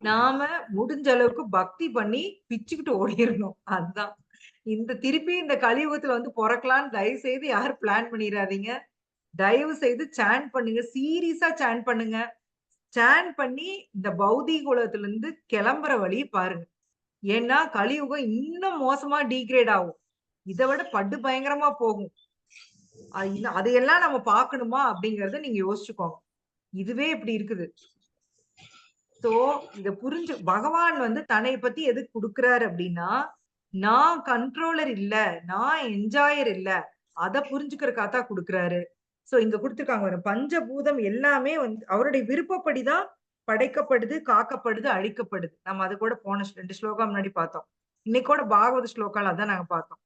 நாம முடிஞ்ச அளவுக்கு பக்தி பண்ணி பிச்சுக்கிட்டு ஓடிரணும். அதுதான். திருப்பி இந்த கலியுகத்துல வந்து பொறக்கலான்னு தயவு செய்து யாரும் பிளான் பண்ணிறாதீங்க. தயவு செய்து சாண்ட் பண்ணுங்க. சீரியஸா சாண்ட் பண்ணுங்க. சாண்ட் பண்ணி இந்த பௌதீக உலகத்திலிருந்து கிளம்புற வழிய பாருங்க. ஏன்னா கலியுகம் இன்னும் மோசமா டீகிரேட் ஆகும். இத விட படு பயங்கரமா போகும். அதையெல்லாம் நம்ம பார்க்கணுமா? அப்படிங்கிறத நீங்க யோசிச்சுக்கோங்க. இதுவே இப்படி இருக்குது. சோ, இத பகவான் வந்து தன்னைய பத்தி எதுக்கு குடுக்குறாரு அப்டின்னா, நான் கண்ட்ரோலர் இல்ல. நான் என்ஜாயர் இல்ல. அத புரிஞ்சுக்கிறதுக்காக தான் குடுக்குறாரு. சோ, இங்க குடுத்துருக்காங்க பாருங்க. பஞ்சபூதம் எல்லாமே வந்து அவருடைய விருப்பப்படி தான் படைக்கப்படுது, காக்கப்படுது, அழிக்கப்படுது. நம்ம அது கூட போன 2 ஸ்லோகா முன்னாடி பார்த்தோம். இன்னைக்கு கூட பாகவத ஸ்லோகால அதான் நாங்க பார்த்தோம்.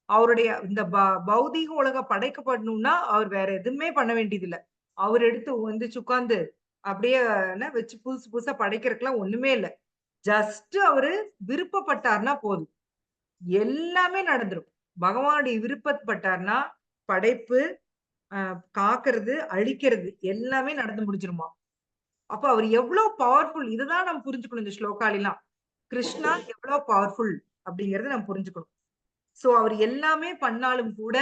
அவருடைய இந்த பௌதீக உலகம் படைக்கப்படணும்னா, அவர் வேற எதுவுமே பண்ண வேண்டியதில்ல. அவர் எடுத்து வந்து உட்கார்ந்து அப்படியே என்ன வச்சு புதுசு புதுசா படைக்கிறதுக்குலாம் ஒண்ணுமே இல்ல. ஜஸ்ட் அவரு விருப்பப்பட்டார்னா போதும். எல்லாமே நடந்துரும். பகவானுடைய விருப்பப்பட்டார்னா, படைப்பு, அ காக்கிறது, அழிக்கிறது எல்லாமே நடந்து முடிஞ்சிருமாம். அப்ப அவர் எவ்ளோ பவர்ஃபுல் இததான் நம்ம புரிஞ்சுக்கணும் இந்த ஸ்லோகாலிலாம். கிருஷ்ணா எவ்ளோ பவர்ஃபுல் அப்படிங்கிறத நம்ம புரிஞ்சுக்கணும். சோ அவர் எல்லாமே பண்ணாலும் கூட,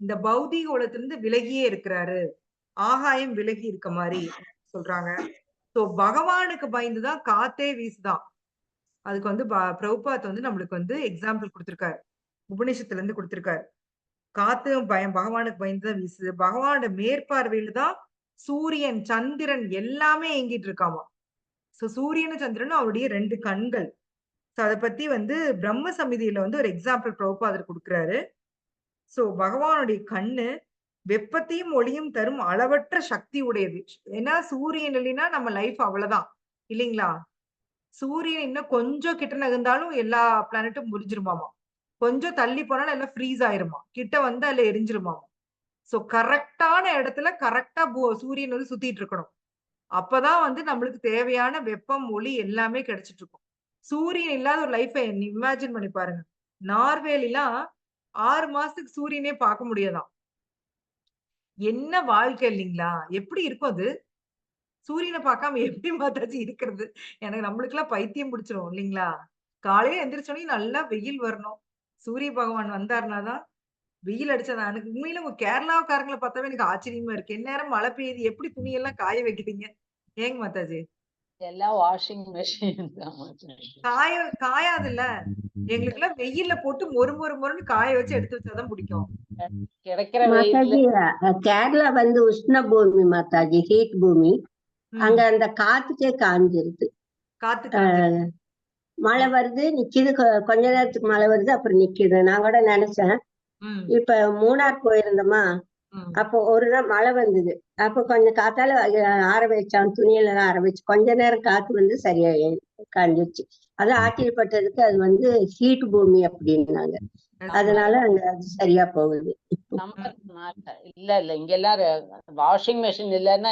இந்த பௌதீக உலகத்திலிருந்து விலகியே இருக்கிறாரு. ஆகாயம் விலகி இருக்க மாரி சொல்றாங்க. சோ பகவானுக்கு பயந்து தான் காத்தே வீசுதாம். அதுக்கு வந்து பிரபுபாத் வந்து நம்மளுக்கு வந்து எக்ஸாம்பிள் குடுத்திருக்காரு. உபநிஷத்துல இருந்து குடுத்திருக்காரு. காத்து பகவானுக்கு பயந்து தான் வீசுது. பகவானோட மேற்பார்வையில தான் சூரியன், சந்திரன் எல்லாமே இயங்கிட்டு இருக்காமாம். சோ சூரியனும், சந்திரனும் அவருடைய 2 கண்கள். சோ அத பத்தி வந்து பிரம்ம சமிதியில வந்து ஒரு எக்ஸாம்பிள் பிரபுபாதர் குடுக்குறாரு. சோ பகவானுடைய கண்ணு வெப்பத்தையும், ஒளியும் தரும் அளவற்ற சக்தி உடையது. ஏன்னா சூரியன் இல்லைன்னா நம்ம லைஃப் அவ்வளதான். இல்லீங்களா? சூரியன் இன்னும் கொஞ்சம் கிட்ட நகர்ந்தாலும் எல்லா பிளானட்டும் முடிஞ்சிருமாமா. கொஞ்சம் தள்ளி போனாலும் எல்லாம் ஃப்ரீஸ் ஆயிருமாம். கிட்ட வந்தா எல்லாம் எரிஞ்சிருமாமா. சோ கரெக்ட்டான இடத்துல கரெக்ட்டா சூரியன் வந்து சுத்திட்டு இருக்கணும். அப்பதான் வந்து நம்மளுக்கு தேவையான வெப்பம், ஒளி எல்லாமே கிடைச்சிட்டு இருக்கும். சூரியன் இல்லாத ஒரு லைஃப்ப இமேஜின் பண்ணி பாருங்க. நார்வேலிலாம் 6 மாசத்துக்கு சூரியனே பார்க்க முடியாதாம். என்ன வாழ்க்கை இல்லீங்களா? எப்படி இருக்கும் அது? சூரியன பார்க்காம எப்படி மாதாஜி இருக்கிறது? எனக்கு நம்மளுக்கெல்லாம் பைத்தியம் பிடிச்சிரும் இல்லீங்களா? காலையில எந்திரிச்சோனே நல்லா வெயில் வரணும். சூரிய பகவான் வந்தாருனா தான் வெயில் அடிச்சா தான் எனக்கு உண்மையில உங்க கேரளாக்காரங்கள பார்த்தாவே எனக்கு ஆச்சரியமா இருக்கு. எந்நேரம் மழை பெய்யுது. எப்படி துணியெல்லாம் காய வைக்கிறீங்க? ஏங்க மாதாஜி? எல்லாம் வாஷிங் மெஷின் தான். காயாதுல்ல. எங்களுக்கெல்லாம் வெயில்ல போட்டு மொறு மொறு மொறுன்னு காய வச்சு எடுத்து வச்சா தான் பிடிக்கும். கிடைக்கிற வெயில்ல மாதாஜி கேரளா வந்து உஷ்ண பூமி மாதாஜி, ஹீட் பூமி. அங்க ம். அந்த காத்துக்கே காஞ்சிருது. காத்து காஞ்சு. மழை வருது நிக்குது, கொஞ்ச நேரத்துக்கு மழை வருது அப்புறம் நிக்குது. நான் கூட நினைச்சேன், ம். இப்ப மூணார் போயிருந்தோமா, ம். அப்போ ஒரு நாள் மழை வந்தது. அப்போ கொஞ்சம் காத்தால ஆற வச்சான், துணியெல்லாம் ஆற வச்சு கொஞ்ச நேரம் காத்து வந்து சரியா காஞ்சிருச்சு. அது ஆச்சரியப்பட்டதுக்கு அது வந்து ஹீட் பூமி அப்படின்னாங்க. அதனால அங்க அது சரியா போகுது. சம்மர் இல்ல இங்கெல்லாம் வாஷிங் மெஷின் இல்லைன்னா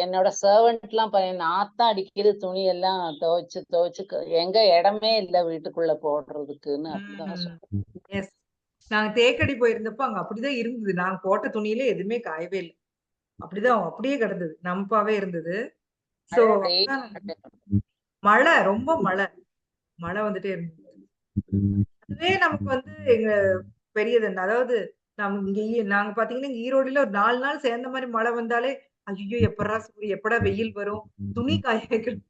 என்னோட சர்வெண்ட் எல்லாம் நாத்தம் அடிக்குது, துணி எல்லாம் துவைச்சு எங்க இடமே இல்ல வீட்டுக்குள்ள போடுறதுக்குன்னு அப்படிதான் சொல்றேன். எஸ். நாங்க தேக்கடி போயிருந்தப்போ அங்க அப்படிதான் இருந்தது. நாங்க போட்ட துணியில எதுவுமே காயவே இல்ல. அப்படிதான் அப்படியே கிடந்தது. நம்பாவே இருந்தது. சோ மழை ரொம்ப மழை. மழை வந்துட்டே இருந்தது. அதுவே நமக்கு வந்து எங்க பெரியது. அதாவது நாங்க பாத்தீங்கன்னா, இங்க ஈரோடுல ஒரு 4 நாள் சேர்ந்த மாரி மழை வந்தாலே, ஐய்யய்யோ! எப்படா வெயில் வரும்? துணி காய வைக்கணும்.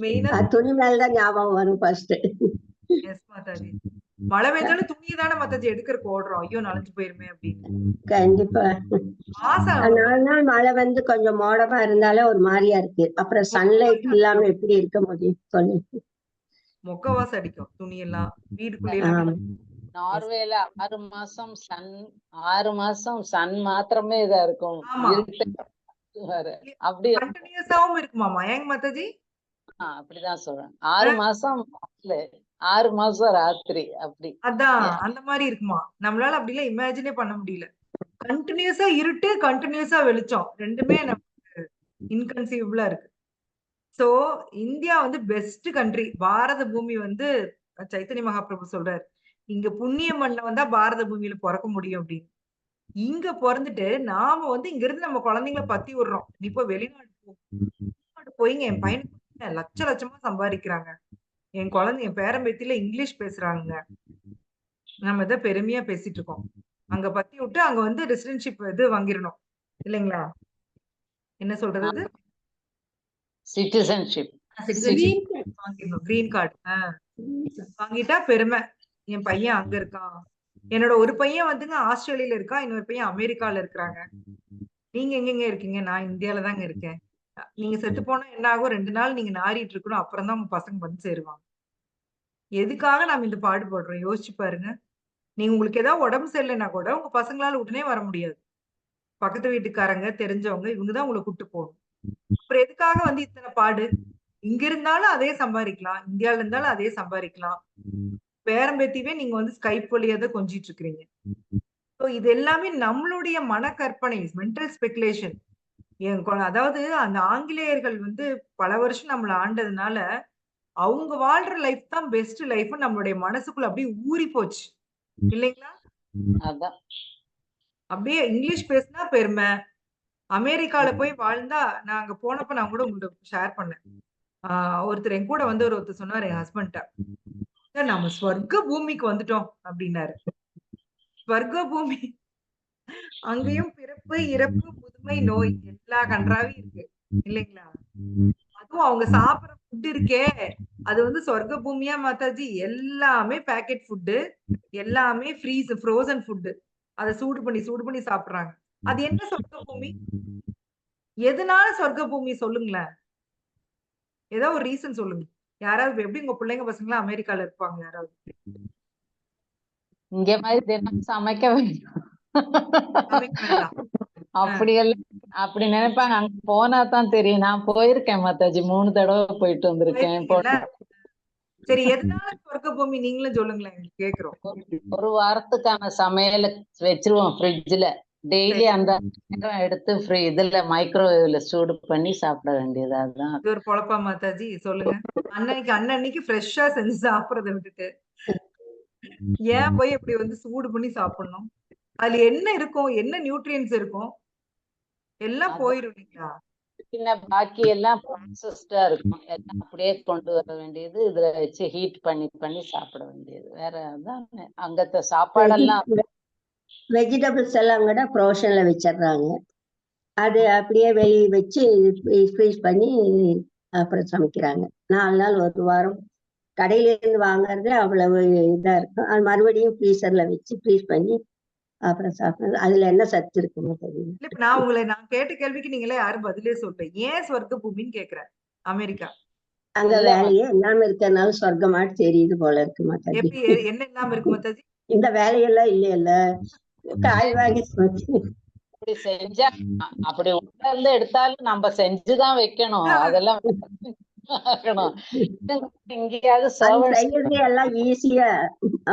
மெயினா துணி மேலதான் ஞாபகம் வரும் ஃபர்ஸ்ட். எஸ் மாதாஜி. மழை பெஞ்சாலும் துணிய தானே மாதாஜி எடுக்கறக்கு ஓடுறோம். ஐயோ! நனைஞ்சு போயிருமே அப்படின்னு. கண்டிப்பா. மாசம் 4 நாள் மழை வந்து கொஞ்சம் மோடமா இருந்தாலே ஒரு மாதிரியா இருக்கு. அப்புறம் சன்லைட் இல்லாம எப்படி இருக்க முடியும் சொல்லு. மொக்கவாசம் அடிக்கும் துணியெல்லாம். வீடுக்குள்ளே எல்லாம் ஆமா. நார்வேல 6 மாசம் சன் மாத்திரமே இதா இருக்கும். ஆமா. வேற அப்படி கன்டினியூஸாவும் இருக்குமாமா. ஏங்க மாதாஜி? அப்படிதான் சொல்றேன். 6 மாசம் 6 மாசம் ராத்திரி அப்படி. அதான் அந்த மாரி இருக்குமா. நம்மளால அப்படிலாம் இமேஜினே பண்ண முடியல. கன்டினியூஸா இருட்டு, கன்டினியூஸா வெளிச்சம். 2மே நமக்கு இன்கன்சீவபிளா இருக்கு. சோ, இந்தியா வந்து பெஸ்ட் கண்ட்ரி. பாரத பூமி வந்து சைத்தன்ய மகாபிரபு சொல்றாரு. இங்க புண்ணிய மண்ல வந்தா பாரத பூமியில பொறக்க முடியும் அப்படின்னு. இங்க பொறந்துட்டு நாம வந்து இங்க இருந்து நம்ம குழந்தைங்கள பத்தி விடுறோம். நீ போய் வெளிநாடு போ. வெளிநாடு போய்ங்க என் பையனுக்கு லட்ச லட்சமா சம்பாதிக்கிறாங்க. என் குழந்தை என் பேரம்பேத்தில இங்கிலீஷ் பேசுறாங்க. நம்ம இதை பெருமையா பேசிட்டு இருக்கோம். அங்க பத்தி விட்டு அங்க வந்து ரெசிடென்ஷிப் இது வாங்கிடணும் இல்லைங்களா? என்ன சொல்றது? சிட்டிசன்ஷிப். சிட்டிசன்ஷிப் வாங்கிடணும், கிரீன் கார்டு வாங்கிட்டா பெருமை. என் பையன் அங்க இருக்கான். என்னோட ஒரு பையன் வந்துங்க ஆஸ்திரேலியால இருக்கான், இன்னொரு பையன் அமெரிக்கால இருக்கிறாங்க. நீங்க எங்கெங்க இருக்கீங்க? நான் இந்தியால தாங்க இருக்கேன். நீங்க செத்து போனா என்ன ஆகும்? 2 நாள் நீங்க நாறிட்டு இருக்கணும், அப்புறம் தான் உங்க பசங்க வந்து சேருவாங்க. எதுக்காக நாம இந்த பாடுபடுறோம்? யோசிச்சு பாருங்க. நீங்க உங்களுக்கு ஏதாவது உடம்பு சரியில்லைன்னா கூட உங்க பசங்களால உடனே வர முடியாது. பக்கத்து வீட்டுக்காரங்க, தெரிஞ்சவங்க இவங்க தான் உங்களை கூட்டு போகணும். அப்புறம் எதுக்காக வந்து இத்தனை பாடு? இங்க இருந்தாலும் அதே சம்பாதிக்கலாம், இந்தியால இருந்தாலும் அதே சம்பாதிக்கலாம். பேரம்பேத்தியவே நீங்க வந்து ஸ்கைப் வழியா தான் கொஞ்சிட்டு இருக்கிறீங்க. இது எல்லாமே நம்மளுடைய மனக்கற்பனை, மென்டல் ஸ்பெகுலேஷன். அதாவது அந்த ஆங்கிலேயர்கள் வந்து பல வருஷம் நம்மள ஆண்டதுனால அவங்க வாழ்ற லைஃப் தான் பெஸ்ட் லைஃப் நம்மளுடைய மனசுக்குள்ள அப்படியே ஊறி போச்சு இல்லைங்களா? அதான் அப்படியே இங்கிலீஷ் பேசினா பெருமை. அமெரிக்கால போய் வாழ்ந்தா, நான் அங்க போனப்ப நான் கூட உங்கள்ட்ட ஷேர் பண்ணேன். ஒருத்தர் என் கூட வந்து ஒருத்தர் சொன்னாரு என் ஹஸ்பண்ட்ட, நம்ம ஸ்வர்க்க பூமிக்கு வந்துட்டோம் அப்படின்னாரு. ஸ்வர்க்க பூமி அங்கேயும் பிறப்பு, இறப்பு, முதுமை, நோய் எல்லா கன்றாவியும் இருக்கு இல்லைங்களா? அதுவும் அவங்க சாப்பிடுற ஃபுட் இருக்கே, அது வந்து சொர்க்க பூமியா மாதாஜி? எல்லாமே பேக்கெட் ஃபுட், எல்லாமே ஃப்ரோசன் ஃபுட். அத சூடு பண்ணி சாப்பிடுறாங்க. அது என்ன சொர்க்க பூமி? எதனால சொர்க்க பூமி சொல்லுங்களேன்? ஏதோ ஒரு ரீசன் சொல்லுங்க. யாராவது எப்படி உங்க பிள்ளைங்க பசங்களாம் அமெரிக்கால இருப்பாங்க யாராவது? இங்க மாதிரி தினம் சமைக்க வேண்டாம். சமைக்க வேண்டாம். அப்படியெல்லாம் அப்படி நினைப்பாங்க. அங்க போனா தான் தெரியும். நான் போயிருக்கேன் மாதாஜி, 3 தடவை போயிட்டு வந்திருக்கேன். போயிருக்கீங்கல்ல? சரி, எதனால சொர்க்க பூமி நீங்களும் சொல்லுங்களேன், கேக்குறோம். ஒரு வாரத்துக்கான சமையல வச்சிருவோம் ஃப்ரிட்ஜ்ல. டெய்லி சரி. அந்த நேரம் எடுத்து இதுல மைக்ரோவேவ்ல சூடு பண்ணி சாப்பிட வேண்டியது. அதுதான் இது ஒரு பொழப்பா மாதாஜி? சொல்லுங்க. அன்னன்னைக்கு ஃப்ரெஷ்ஷா செஞ்சு சாப்பிடுறத விட்டுட்டு ஏன் போய் இப்படி வந்து சூடு பண்ணி சாப்பிடணும்? அதுல என்ன இருக்கும்? என்ன நியூட்ரியன்ஸ் இருக்கும்? எல்லாம் அதான். போயிரும் இல்லைங்களா? பின்ன பாக்கி எல்லாம் ப்ராசஸ்டா இருக்கும். எல்லாம் அப்படியே கொண்டு வர வேண்டியது, இதுல வச்சு ஹீட் பண்ணி சாப்பிட வேண்டியது. வேற அதான் அங்கத்த சாப்பாடெல்லாம் வெஜிடபிள்ஸ் எல்லாம் கூட ப்ரோஷன்ல வச்சிடுறாங்க. அது அப்படியே வெளியே வச்சு ஃப்ரீஸ் பண்ணி அப்புறம் சமைக்கிறாங்க. 4 நாள் 1 வாரம் கடையில இருந்து வாங்குறது அவ்வளவு இதா இருக்கும். அது மறுபடியும் ஃப்ரீசர்ல வச்சு ஃப்ரீஸ் பண்ணி அப்புறம் சாப்பிடுறது. அதுல என்ன சத்து இருக்குமோ தெரியும். இல்ல, இப்ப நான் கேட்ட கேள்விக்கு நீங்களே யாரும் பதிலே சொல்லல. ஏன் சொர்க்க பூமின்னு கேக்குறேன். அமெரிக்கா அங்க இல்ல வேலையே இல்லாம இருக்கிறதுனால சொர்க்கமாட்டு தெரியுது போல இருக்கு மாதாஜி. எப்படி என்ன இல்லாம இருக்கு மாதாஜி? இந்த வேலையெல்லாம் இல்லையல்ல, காய் வாங்கி சமைச்சு. அப்படி செஞ்சா அப்படி உள்ள இருந்து எடுத்தாலும் நம்ம செஞ்சுதான் வைக்கணும். அதெல்லாம் ஆகணும். எங்கேயாவது அது சர்வன்ட்ஸ் செய்யறது எல்லாம் ஈஸியா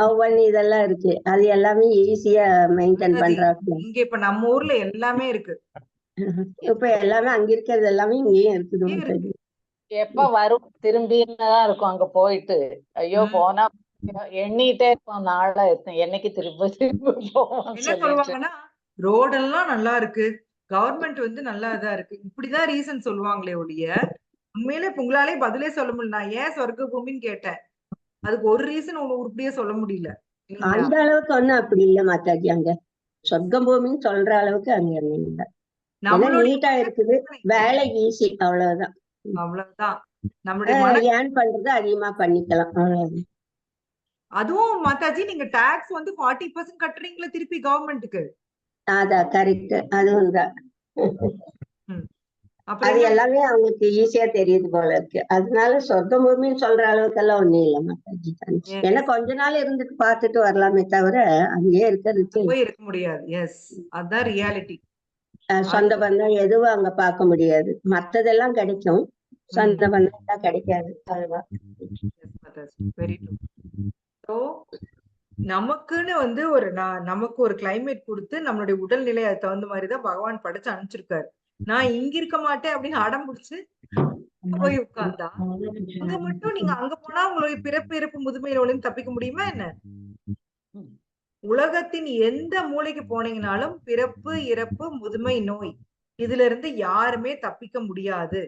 ஓவன் இதெல்லாம் இருக்கு. அது எல்லாமே ஈஸியா மெயின்டைன் மாதாஜி, பண்றாங்க. இங்க இப்ப நம்ம ஊர்ல எல்லாமே இருக்கு. இப்ப எல்லாமே அங்க இருக்கிறது எல்லாமே இங்கேயும் இருக்குது இங்கேயும் மாதாஜி. இருக்கு. எப்ப வரும் திரும்பிதான் இருக்கும் அங்க போயிட்டு. ஐயோ போனா எண்ணிட்டே இருப்போம் நாளை என்னைக்கு திரும்ப போவோம் என்ன சொல்லிட்டு. சொல்லுவாங்கன்னா, ரோடெல்லாம் நல்லா இருக்கு, கவர்மெண்ட் வந்து நல்லா இதா இருக்கு, இப்படிதான் ரீசன் சொல்லுவாங்களே ஒழிய, உண்மையிலே இப்ப உங்களாலே பதிலே சொல்ல முடியல. நான் ஏன் சொர்க்க பூமின்னு கேட்டேன். அதுக்கு ஒரு ரீசன் ஒண்ணு உருப்படியா சொல்ல முடியல இல்லைங்களா? அந்த அளவுக்கு ஒண்ணும் அப்படி இல்ல மாதாஜி. அங்க சொர்க்கம் பூமின்னு சொல்ற அளவுக்கு அங்க ஒண்ணும் இல்ல. ஏன்னா நம்மளுடைய நீட்டா இருக்குது, வேலை ஈஸி, அவ்வளவுதான். அவ்வளவுதான். நம்மளுடைய மன ஏர்ன் பண்றது அதிகமா பண்ணிக்கலாம், அவ்வளவுதான். அதுவும் மாதாஜி, நீங்க டாக்ஸ் வந்து 40% கட்டுறீங்களா திருப்பி கவர்மெண்ட்டுக்கு? அதான் கரெக்ட். அதுவும் தான். அப்புறம் அது என்ன? எல்லாமே அவங்களுக்கு ஈஸியா தெரியுது போல இருக்கு. அதனால சொர்க்க பூமின்னு சொல்ற அளவுக்கு எல்லாம் ஒண்ணும் இல்ல மாதாஜி. ஏன்னா கொஞ்ச நாள் இருந்துட்டு பார்த்துட்டு வரலாமே தவிர அங்கேயே இருக்கிறதுக்கு போய் இருக்க முடியாது. எஸ், அதான் ரியாலிட்டி. சொந்த பந்தம் எதுவும் அங்க பார்க்க முடியாது. மத்ததெல்லாம் கிடைக்கும், சொந்த பந்தம் எல்லாம் கிடைக்காது. அதுதான். Very true. ஸோ நமக்குன்னு வந்து நமக்கு ஒரு கிளைமேட் கொடுத்து நம்மளுடைய உடல்நிலை அது தகுந்த மாதிரி தான் பகவான் படைச்சு அனுப்பிச்சிருக்காரு. நான் இங்க இருக்க மாட்டேன் அப்படின்னு அடம் பிடிச்சு போய் உட்கார்ந்தா, அங்க மட்டும் நீங்க அங்க போனா உங்களுடைய பிறப்பு இறப்பு முதுமையில தப்பிக்க முடியுமா என்ன? உலகத்தின் எந்த மூலைக்கு போனீங்கனாலும் பிறப்பு இறப்பு முதுமை நோய் இதுல இருந்து யாருமே தப்பிக்க முடியாது.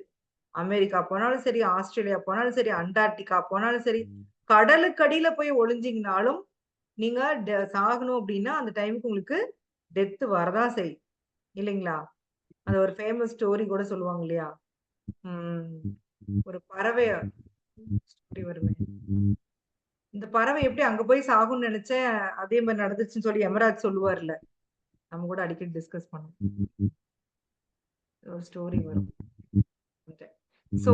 அமெரிக்கா போனாலும் சரி, ஆஸ்திரேலியா போனாலும் சரி, அண்டார்டிகா போனாலும் சரி, கடலுக்கு அடியில போய் ஒளிஞ்சீங்கனாலும் நீங்க சாகணும் அப்படின்னா அந்த டைமுக்கு உங்களுக்கு டெத் வரதான் செய்யும் இல்லைங்களா? அது ஒரு ஃபேமஸ் ஸ்டோரி கூட சொல்லுவாங்க இல்லையா? ஒரு பறவை ஸ்டோரி வருமே. இந்த பறவை எப்படி அங்க போய் சாகும்னு நினைச்சேன், அதே மாதிரி நடந்துச்சுன்னு சொல்லி யமராஜ் சொல்லுவார்ல. நம்ம கூட அடிக்கடி டிஸ்கஸ் பண்ணுவோம். ஒரு ஸ்டோரி வரும். சோ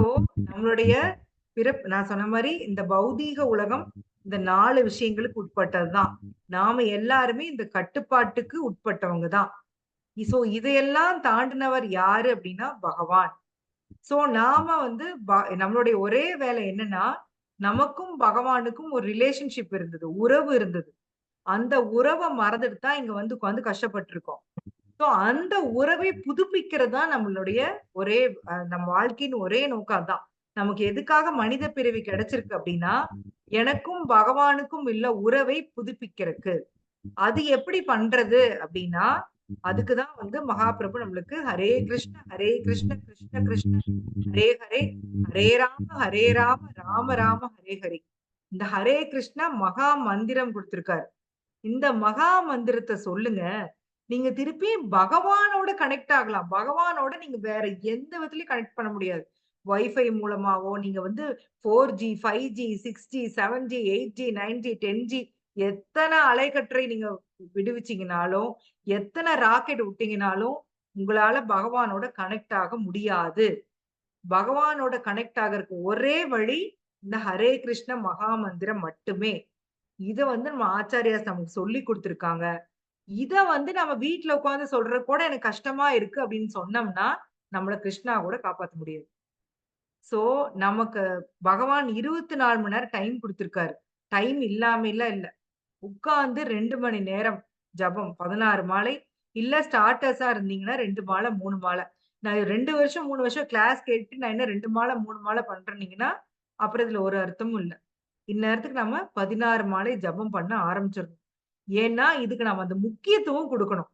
நம்மளுடைய நான் சொன்ன மாதிரி இந்த பௌதீக உலகம் இந்த 4 விஷயங்களுக்கு உட்பட்டதுதான். நாம எல்லாருமே இந்த கட்டுப்பாட்டுக்கு உட்பட்டவங்க தான். சோ இதையெல்லாம் தாண்டினவர் யாரு அப்படின்னா பகவான். சோ நாம வந்து நம்மளுடைய ஒரே வேலை என்னன்னா, நமக்கும் பகவானுக்கும் ஒரு ரிலேஷன்ஷிப் இருந்தது, உறவு இருந்தது. அந்த உறவை மறந்துட்டு தான் இங்க வந்து உட்கார்ந்து கஷ்டப்பட்டு இருக்கோம். சோ அந்த உறவை புதுப்பிக்கிறது தான் நம்மளுடைய ஒரே நம்ம வாழ்க்கையின் ஒரே நோக்கம் தான். நமக்கு எதுக்காக மனித பிறவி கிடைச்சிருக்கு அப்படின்னா, எனக்கும் பகவானுக்கும் உள்ள உறவை புதுப்பிக்கிறதுக்கு. அது எப்படி பண்றது அப்படின்னா, அதுக்கு தான் வந்து மகாபிரபு நம்மளுக்கு ஹரே கிருஷ்ண கிருஷ்ண கிருஷ்ண ஹரே ஹரே, ஹரே ராம ராம ராம ஹரே ஹரே. இந்த ஹரே கிருஷ்ணா மகா மந்திரம் கொடுத்திருக்காரு. இந்த மகா மந்திரத்தை சொல்லுங்க. நீங்க திருப்பி பகவானோட கனெக்ட் ஆகலாம். பகவானோட நீங்க வேற எந்த விதத்திலயும் கனெக்ட் பண்ண முடியாது. வைஃபை மூலமாவோ நீங்க வந்து 4G, 5G, 6G, 7G, 8G, 9G, 10G எத்தனை அலைக்கற்றை நீங்க விடுவிச்சீங்கனாலும், எத்தனை ராக்கெட் விட்டீங்கனாலும், உங்களால பகவானோட கனெக்ட் ஆக முடியாது. பகவானோட கனெக்ட் ஆகறதுக்கு ஒரே வழி இந்த ஹரே கிருஷ்ண மகா மந்திரம் மட்டுமே. இத வந்து நம்ம ஆச்சாரியாஸ் நமக்கு சொல்லி குடுத்திருக்காங்க. இத வந்து நம்ம வீட்ல உட்கார்ந்து சொல்றது கூட எனக்கு கஷ்டமா இருக்கு அப்படின்னு சொன்னோம்னா, நம்மள கிருஷ்ணா கூட காப்பாத்த முடியாது. சோ நமக்கு பகவான் 24 மணி நேரம் டைம் குடுத்திருக்காரு. டைம் இல்லாமலாம் இல்ல. உட்கார்ந்து 2 மணி நேரம் ஜபம் 16 மாலை, இல்ல ஸ்டார்டர்ஸா இருந்தீங்கன்னா 2 மாலை, 3 மாலை. நான் 2 வருஷம், 3 வருஷம் கிளாஸ் கேட்டு நான் என்ன 2 மாலை, 3 மாலை பண்றேன்னீங்கன்னா, அப்புறம் இதுல ஒரு அர்த்தமும் இல்ல. இந்நேரத்துக்கு நம்ம 16 மாலை ஜபம் பண்ண ஆரம்பிச்சிடணும். ஏன்னா, இதுக்கு நம்ம அந்த முக்கியத்துவம் குடுக்கணும்.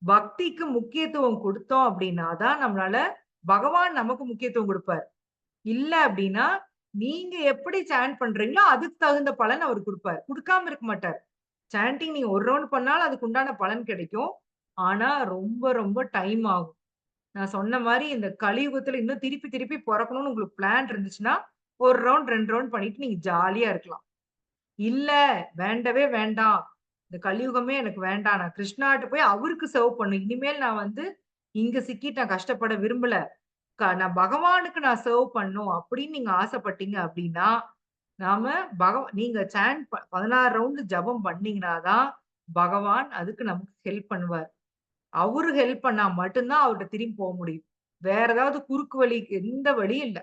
பக்திக்கு முக்கியத்துவம் குடுத்தோம் அப்படின்னா தான் நம்மளால பகவான் நமக்கு முக்கியத்துவம் குடுப்பார். இல்ல அப்படின்னா, நீங்க எப்படி சாண்ட் பண்றீங்களோ அதுக்கு தகுந்த பலன் அவர் குடுப்பார். குடுக்காம இருக்க மாட்டார். சாண்டிங் நீங்க ஒரு ரவுண்ட் பண்ணாலும் அதுக்கு உண்டான பலன் கிடைக்கும். ஆனா ரொம்ப ரொம்ப டைம் ஆகும். நான் சொன்ன மாரி இந்த கலியுகத்துல இன்னும் திருப்பி திருப்பி பொறக்கணும்னு உங்களுக்கு பிளான் இருந்துச்சுன்னா, 1 ரவுண்ட் 2 ரவுண்ட் பண்ணிட்டு நீங்க ஜாலியா இருக்கலாம். இல்ல வேண்டவே வேண்டாம். இந்த கலியுகமே எனக்கு வேண்டாம். நான் கிருஷ்ணாட்ட போய் அவருக்கு சர்வ் பண்ணணும். இனிமேல் நான் வந்து இங்க சிக்கிட்டு நான் கஷ்டப்பட விரும்பல. நான் பகவானுக்கு நான் சர்வ் பண்ணணும் அப்படின்னு நீங்க ஆசைப்பட்டீங்க அப்படின்னா, நாம நீங்க சாண்ட் 16 ரவுண்ட் ஜபம் பண்ணீங்கன்னா தான், பகவான் அதுக்கு நமக்கு ஹெல்ப் பண்ணுவார். அவரு ஹெல்ப் பண்ணா மட்டும் தான் அவர்ட்ட திரும்பி போ முடியும். வேற ஏதாவது குறுக்கு வழி எந்த வழியும் இல்ல.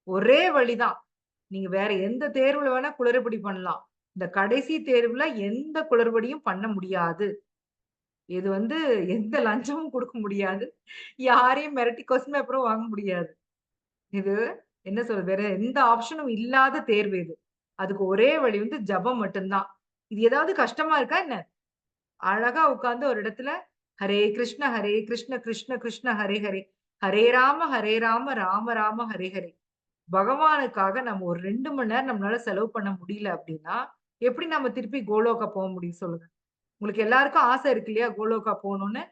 ஒரே வழிதான். நீங்க வேற எந்த தேர்வுல வேணா குளறுபடி பண்ணலாம். இந்த கடைசி தேர்வுல எந்த குளறுபடியும் பண்ண முடியாது. இது வந்து எந்த லஞ்சமும் குடுக்க முடியாது. யாரையும் மிரட்டி கொஸ்டின் பேப்பரும் வாங்க முடியாது. இது என்ன சொல்றது? வேற எந்த ஆப்ஷனும் இல்லாத தேர்வு இது. அதுக்கு ஒரே வழி வந்து ஜபம் மட்டும் தான். இது ஏதாவது கஷ்டமா இருக்கா என்ன? அழகா உட்கார்ந்து ஒரு இடத்துல ஹரே கிருஷ்ண கிருஷ்ண கிருஷ்ண ஹரே ஹரே. ஹரே ராம ராம ராம ஹரே ஹரே. பகவானுக்காக நம்ம ஒரு 2 மணி நேரம் நம்மளால செலவு பண்ண முடியல அப்படின்னா, எப்படி நம்ம திருப்பி கோலோகா போ முடியும் சொல்லுங்க? உங்களுக்கு எல்லாருக்கும் ஆசை இருக்கு இல்லையா? கோலோகா போணும்னு.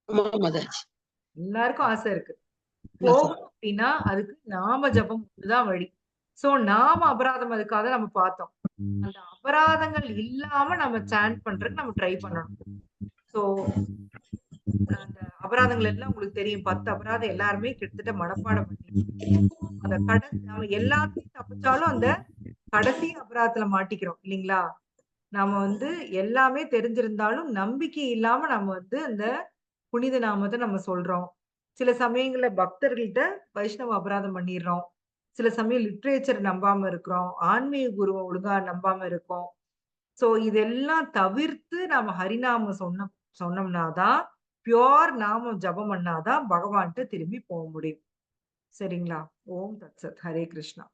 ஆமா மாதாஜி. எல்லாருக்கும் ஆசை இருக்கு. போகணும் அப்படின்னா, அதுக்கு நாம ஜபம் தான் வழி. சோ நாம அபராதம் அதுக்காக நம்ம பார்த்தோம். அந்த அபராதங்கள் இல்லாம நம்ம சாண்ட் பண்றதுக்கு நம்ம ட்ரை பண்ணணும். சோ அந்த அபராதங்கள் எல்லாம் உங்களுக்கு தெரியும். 10 அபராதம் எல்லாருமே கிட்டத்தட்ட மனப்பாடம் பண்ணி அந்த நம்ம எல்லாத்தையும் தப்பிச்சாலும் அந்த கடைசி அபராதத்துல மாட்டிக்கிறோம் இல்லீங்களா? நாம வந்து எல்லாமே தெரிஞ்சிருந்தாலும் நம்பிக்கை இல்லாம நம்ம வந்து அந்த புனித நாமத்தை நம்ம சொல்றோம். சில சமயங்கள்ல பக்தர்கள்ட்ட வைஷ்ணவ அபராதம் பண்ணிடுறோம். சில சமயம் லிட்ரேச்சர் நம்பாம இருக்கிறோம். ஆன்மீக குருவ ஒழுங்கா நம்பாம இருக்கோம். சோ இதெல்லாம் தவிர்த்து நாம ஹரிநாமம் சொன்னோம்னா தான் பியூர் நாமம் ஜபம் பண்ணாதான் பகவான்கிட்ட திரும்பி போக முடியும். சரிங்களா? ஓம் தத் சத். ஹரே கிருஷ்ணா.